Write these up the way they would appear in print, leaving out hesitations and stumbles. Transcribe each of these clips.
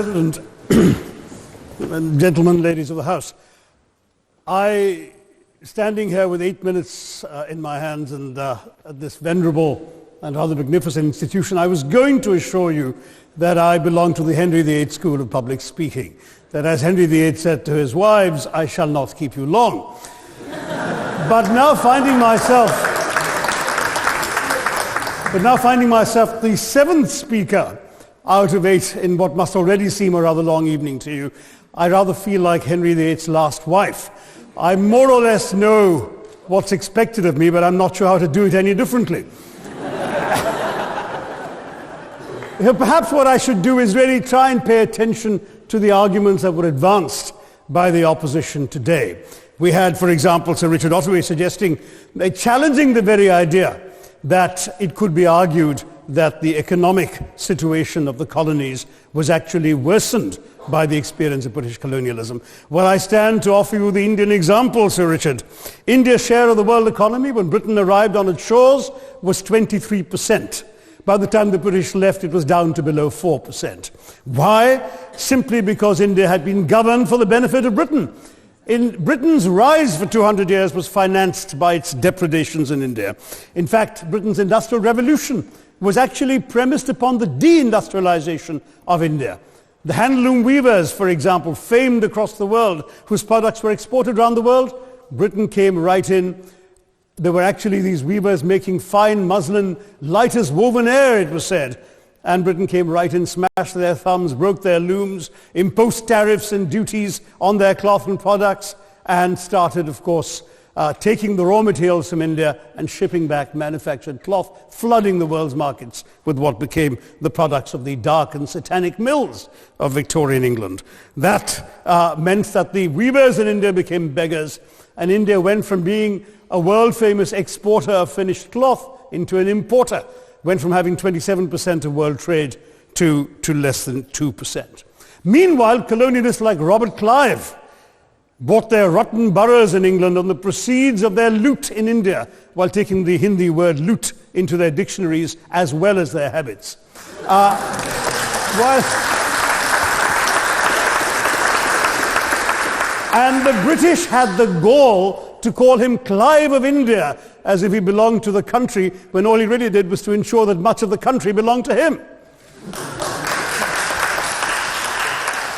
President, and gentlemen, ladies of the House, standing here with 8 minutes in my hands and at this venerable and rather magnificent institution, I was going to assure you that I belong to the Henry VIII School of Public Speaking, that as Henry VIII said to his wives, I shall not keep you long. But now finding myself the seventh speaker out of 8 in what must already seem a rather long evening to you, I rather feel like Henry VIII's last wife. I more or less know what's expected of me, but I'm not sure how to do it any differently. Perhaps what I should do is really try and pay attention to the arguments that were advanced by the opposition today. We had, for example, Sir Richard Ottaway challenging the very idea that it could be argued that the economic situation of the colonies was actually worsened by the experience of British colonialism. Well, I stand to offer you the Indian example, Sir Richard. India's share of the world economy when Britain arrived on its shores was 23%. By the time the British left, it was down to below 4%. Why? Simply because India had been governed for the benefit of Britain. Britain's rise for 200 years was financed by its depredations in India. In fact, Britain's industrial revolution was actually premised upon the deindustrialization of India. The handloom weavers, for example, famed across the world, whose products were exported around the world, Britain came right in. There were actually these weavers making fine muslin, light as woven air, it was said. And Britain came right in, smashed their thumbs, broke their looms, imposed tariffs and duties on their cloth and products, and started, of course, taking the raw materials from India and shipping back manufactured cloth, flooding the world's markets with what became the products of the dark and satanic mills of Victorian England. That meant that the weavers in India became beggars, and India went from being a world-famous exporter of finished cloth into an importer, went from having 27% of world trade to less than 2%. Meanwhile, colonialists like Robert Clive bought their rotten boroughs in England on the proceeds of their loot in India, while taking the Hindi word loot into their dictionaries as well as their habits. And the British had the gall to call him Clive of India, as if he belonged to the country, when all he really did was to ensure that much of the country belonged to him.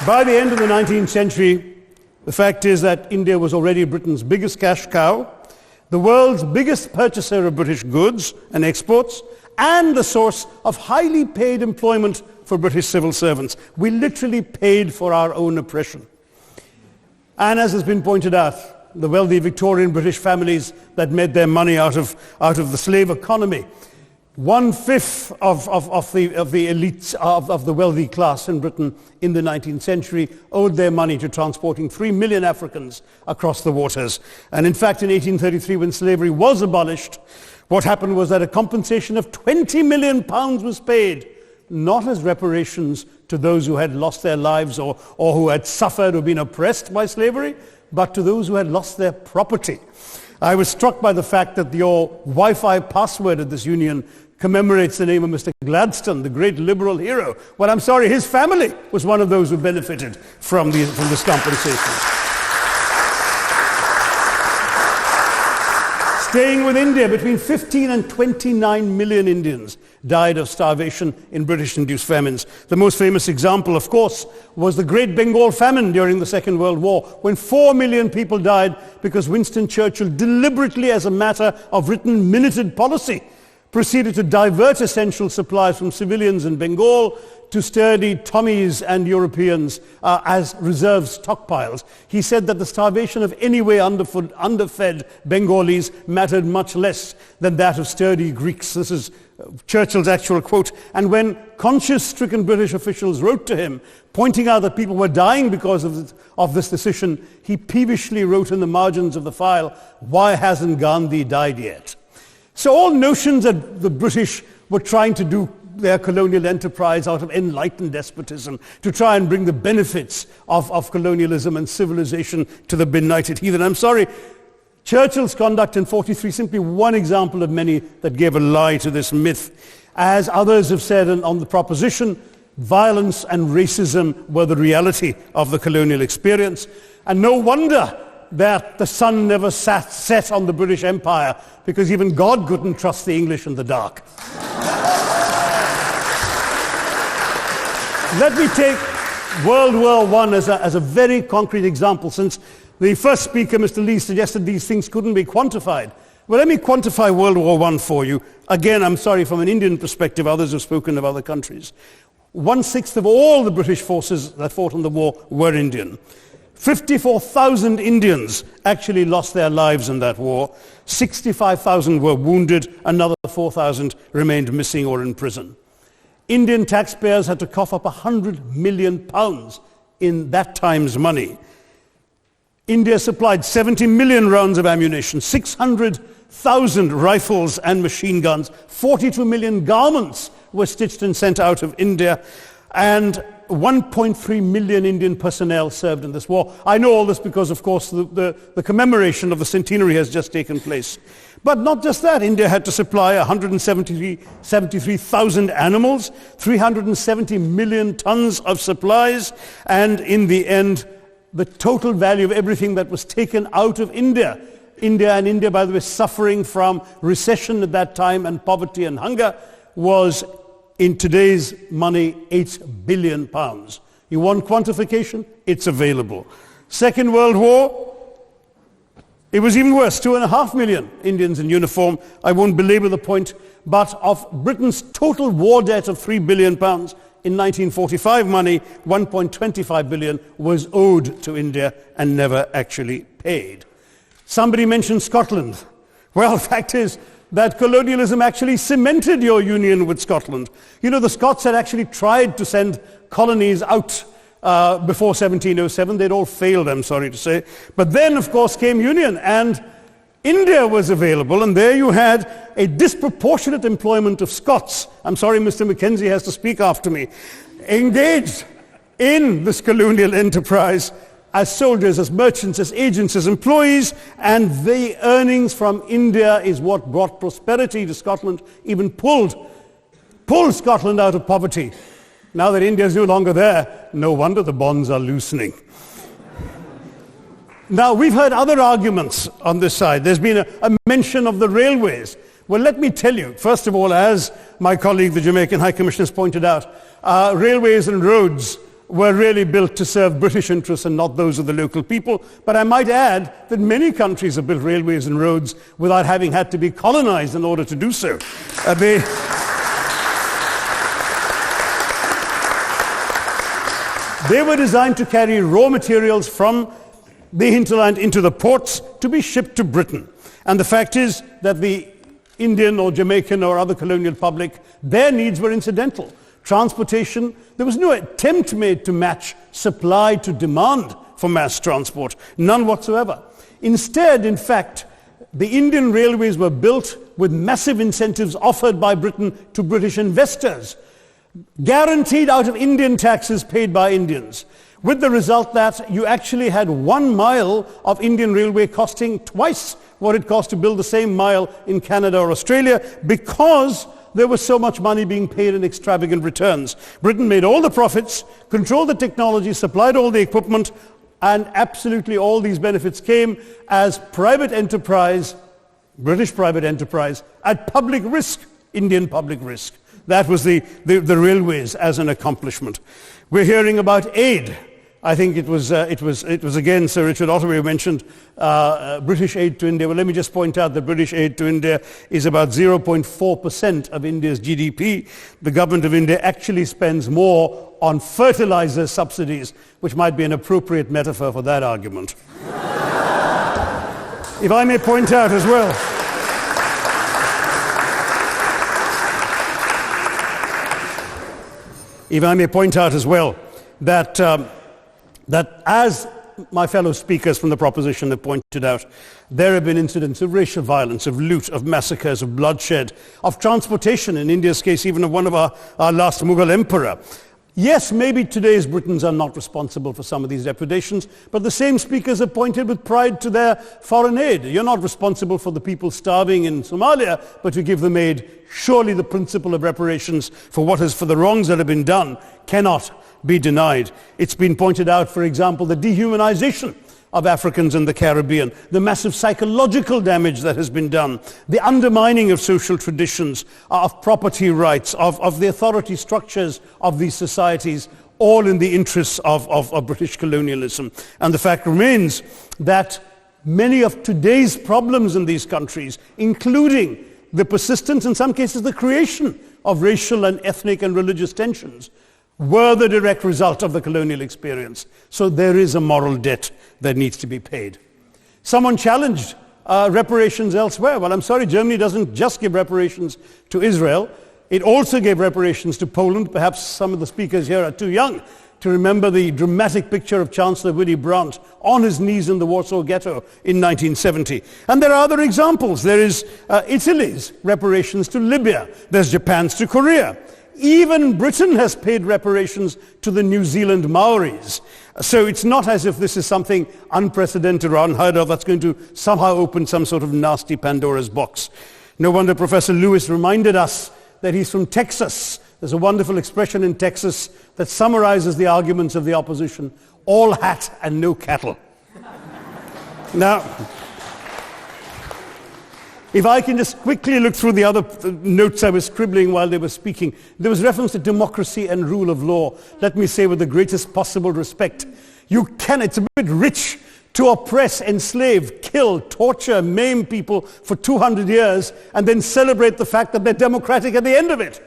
By the end of the 19th century, the fact is that India was already Britain's biggest cash cow, the world's biggest purchaser of British goods and exports, and the source of highly paid employment for British civil servants. We literally paid for our own oppression. And as has been pointed out, the wealthy Victorian British families that made their money out of the slave economy, 1/5 of the elites of the wealthy class in Britain in the 19th century owed their money to transporting 3 million Africans across the waters. And in fact, in 1833, when slavery was abolished, what happened was that a compensation of £20 million was paid, not as reparations to those who had lost their lives or who had suffered or been oppressed by slavery, but to those who had lost their property. I was struck by the fact that your Wi-Fi password at this union commemorates the name of Mr. Gladstone, the great liberal hero. Well, I'm sorry, his family was one of those who benefited from this compensation. Staying with India, between 15 and 29 million Indians died of starvation in British-induced famines. The most famous example, of course, was the Great Bengal Famine during the Second World War, when 4 million people died because Winston Churchill, deliberately as a matter of written minuted policy, proceeded to divert essential supplies from civilians in Bengal to sturdy Tommies and Europeans as reserve stockpiles. He said that the starvation of anyway underfed Bengalis mattered much less than that of sturdy Greeks. This is Churchill's actual quote. And when conscience-stricken British officials wrote to him, pointing out that people were dying because of this decision, he peevishly wrote in the margins of the file, "Why hasn't Gandhi died yet?" So all notions that the British were trying to do their colonial enterprise out of enlightened despotism to try and bring the benefits of colonialism and civilization to the benighted heathen. I'm sorry, Churchill's conduct in 43 is simply one example of many that gave a lie to this myth. As others have said on the proposition, violence and racism were the reality of the colonial experience. And no wonder that the sun never set on the British Empire, because even God couldn't trust the English in the dark. Let me take World War I as a very concrete example, since the first speaker, Mr. Lee, suggested these things couldn't be quantified. Well, let me quantify World War I for you. Again, I'm sorry, from an Indian perspective, others have spoken of other countries. 1/6 of all the British forces that fought in the war were Indian. 54,000 Indians actually lost their lives in that war. 65,000 were wounded. Another 4,000 remained missing or in prison. Indian taxpayers had to cough up £100 million in that time's money. India supplied 70 million rounds of ammunition, 600,000 rifles and machine guns, 42 million garments were stitched and sent out of India, and 1.3 million Indian personnel served in this war. I know all this because, of course, the commemoration of the centenary has just taken place. But not just that, India had to supply 173,000 animals, 370 million tons of supplies, and in the end, the total value of everything that was taken out of India, India, by the way, suffering from recession at that time and poverty and hunger, was, in today's money, £8 billion. You want quantification? It's available. Second World War, it was even worse, 2.5 million Indians in uniform. I won't belabor the point, but of Britain's total war debt of £3 billion, in 1945 money, 1.25 billion was owed to India and never actually paid. Somebody mentioned Scotland. Well, the fact is that colonialism actually cemented your union with Scotland. You know, the Scots had actually tried to send colonies out before 1707. They'd all failed, I'm sorry to say. But then, of course, came union, and India was available, and there you had a disproportionate employment of Scots. I'm sorry, Mr. Mackenzie has to speak after me. Engaged in this colonial enterprise as soldiers, as merchants, as agents, as employees, and the earnings from India is what brought prosperity to Scotland, even pulled Scotland out of poverty. Now that India is no longer there, no wonder the bonds are loosening. Now, we've heard other arguments on this side. There's been a mention of the railways. Well, let me tell you, first of all, as my colleague, the Jamaican High Commissioner, has pointed out, railways and roads were really built to serve British interests and not those of the local people. But I might add that many countries have built railways and roads without having had to be colonized in order to do so. They were designed to carry raw materials from the hinterland into the ports to be shipped to Britain. And the fact is that the Indian or Jamaican or other colonial public, their needs were incidental. Transportation, there was no attempt made to match supply to demand for mass transport, none whatsoever. Instead, in fact, the Indian railways were built with massive incentives offered by Britain to British investors, guaranteed out of Indian taxes paid by Indians, with the result that you actually had 1 mile of Indian railway costing twice what it cost to build the same mile in Canada or Australia, because there was so much money being paid in extravagant returns. Britain made all the profits, controlled the technology, supplied all the equipment, and absolutely all these benefits came as private enterprise, British private enterprise, at public risk, Indian public risk. That was the railways as an accomplishment. We're hearing about aid. I think it was again Sir Richard Ottaway who mentioned British aid to India. Well, let me just point out that British aid to India is about 0.4% of India's GDP. The government of India actually spends more on fertilizer subsidies, which might be an appropriate metaphor for that argument. If I may point out as well, that as my fellow speakers from the proposition have pointed out, there have been incidents of racial violence, of loot, of massacres, of bloodshed, of transportation, in India's case even of one of our last Mughal emperor. Yes, maybe today's Britons are not responsible for some of these depredations, but the same speakers have pointed with pride to their foreign aid. You're not responsible for the people starving in Somalia, but you give them aid. Surely the principle of reparations for the wrongs that have been done cannot be denied. It's been pointed out, for example, the dehumanization of Africans in the Caribbean, the massive psychological damage that has been done, the undermining of social traditions, of property rights, of the authority structures of these societies, all in the interests of British colonialism. And the fact remains that many of today's problems in these countries, including the persistence, in some cases the creation of racial and ethnic and religious tensions, were the direct result of the colonial experience. So there is a moral debt that needs to be paid. Someone challenged reparations elsewhere. Well, I'm sorry, Germany doesn't just give reparations to Israel. It also gave reparations to Poland. Perhaps some of the speakers here are too young to remember the dramatic picture of Chancellor Willy Brandt on his knees in the Warsaw Ghetto in 1970. And there are other examples. There is Italy's reparations to Libya. There's Japan's to Korea. Even Britain has paid reparations to the New Zealand Maoris. So it's not as if this is something unprecedented or unheard of that's going to somehow open some sort of nasty Pandora's box. No wonder Professor Lewis reminded us that he's from Texas. There's a wonderful expression in Texas that summarizes the arguments of the opposition: all hat and no cattle. Now, if I can just quickly look through the other notes I was scribbling while they were speaking. There was reference to democracy and rule of law. Let me say with the greatest possible respect, it's a bit rich to oppress, enslave, kill, torture, maim people for 200 years and then celebrate the fact that they're democratic at the end of it.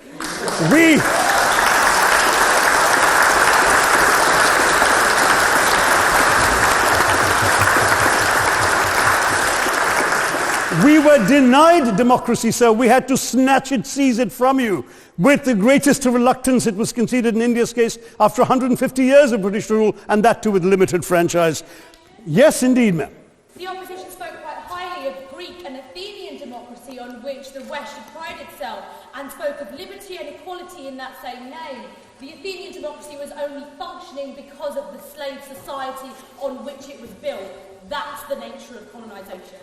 We were denied democracy, sir. We had to snatch it, seize it from you. With the greatest reluctance, it was conceded in India's case after 150 years of British rule, and that too with limited franchise. Yes, indeed, ma'am. The opposition spoke quite highly of Greek and Athenian democracy on which the West should pride itself, and spoke of liberty and equality in that same name. The Athenian democracy was only functioning because of the slave society on which it was built. That's the nature of colonisation.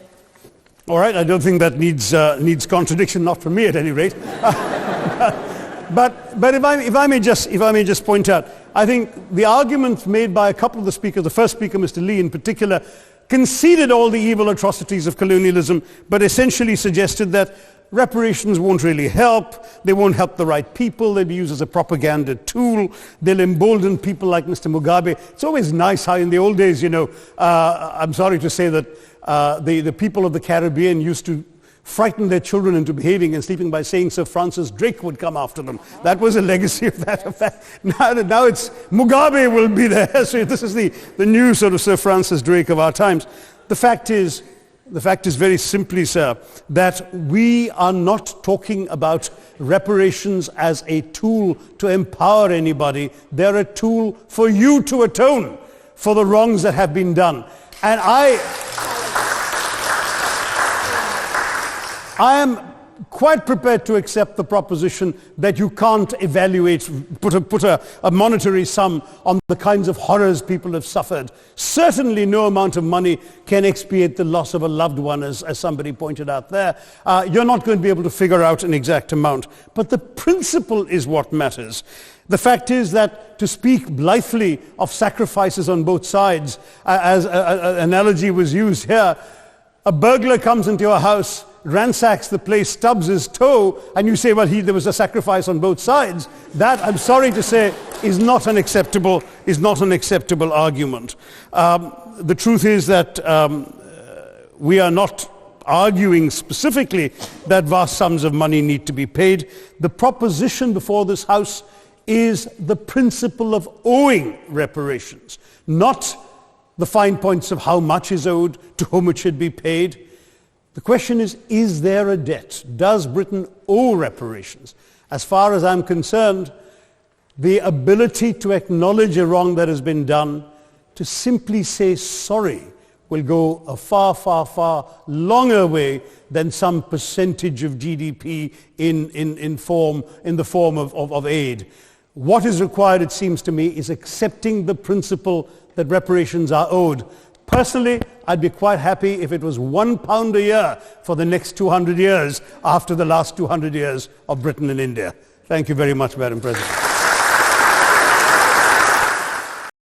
All right, I don't think that needs contradiction, not from me at any rate. But if I may just point out, I think the argument made by a couple of the speakers, the first speaker, Mr. Lee in particular, conceded all the evil atrocities of colonialism, but essentially suggested that reparations won't really help. They won't help the right people. They'll be used as a propaganda tool. They'll embolden people like Mr. Mugabe. It's always nice how in the old days, I'm sorry to say that the people of the Caribbean used to frighten their children into behaving and sleeping by saying Sir Francis Drake would come after them. That was a legacy of that effect. Now it's Mugabe will be there. So this is the new sort of Sir Francis Drake of our times. The fact is very simply, sir, that we are not talking about reparations as a tool to empower anybody. They're a tool for you to atone for the wrongs that have been done. And I am quite prepared to accept the proposition that you can't put a monetary sum on the kinds of horrors people have suffered. Certainly no amount of money can expiate the loss of a loved one, as somebody pointed out there. You're not going to be able to figure out an exact amount. But the principle is what matters. The fact is that to speak blithely of sacrifices on both sides, as an analogy was used here, a burglar comes into your house, ransacks the place, stubs his toe, and you say, well, there was a sacrifice on both sides. That, I'm sorry to say, is not an acceptable argument. The truth is that we are not arguing specifically that vast sums of money need to be paid. The proposition before this House is the principle of owing reparations, not the fine points of how much is owed, to whom it should be paid. The question is there a debt? Does Britain owe reparations? As far as I'm concerned, the ability to acknowledge a wrong that has been done, to simply say sorry, will go a far, far, far longer way than some percentage of GDP in the form of aid. What is required, it seems to me, is accepting the principle that reparations are owed. Personally, I'd be quite happy if it was £1 a year for the next 200 years after the last 200 years of Britain and India. Thank you very much, Madam President.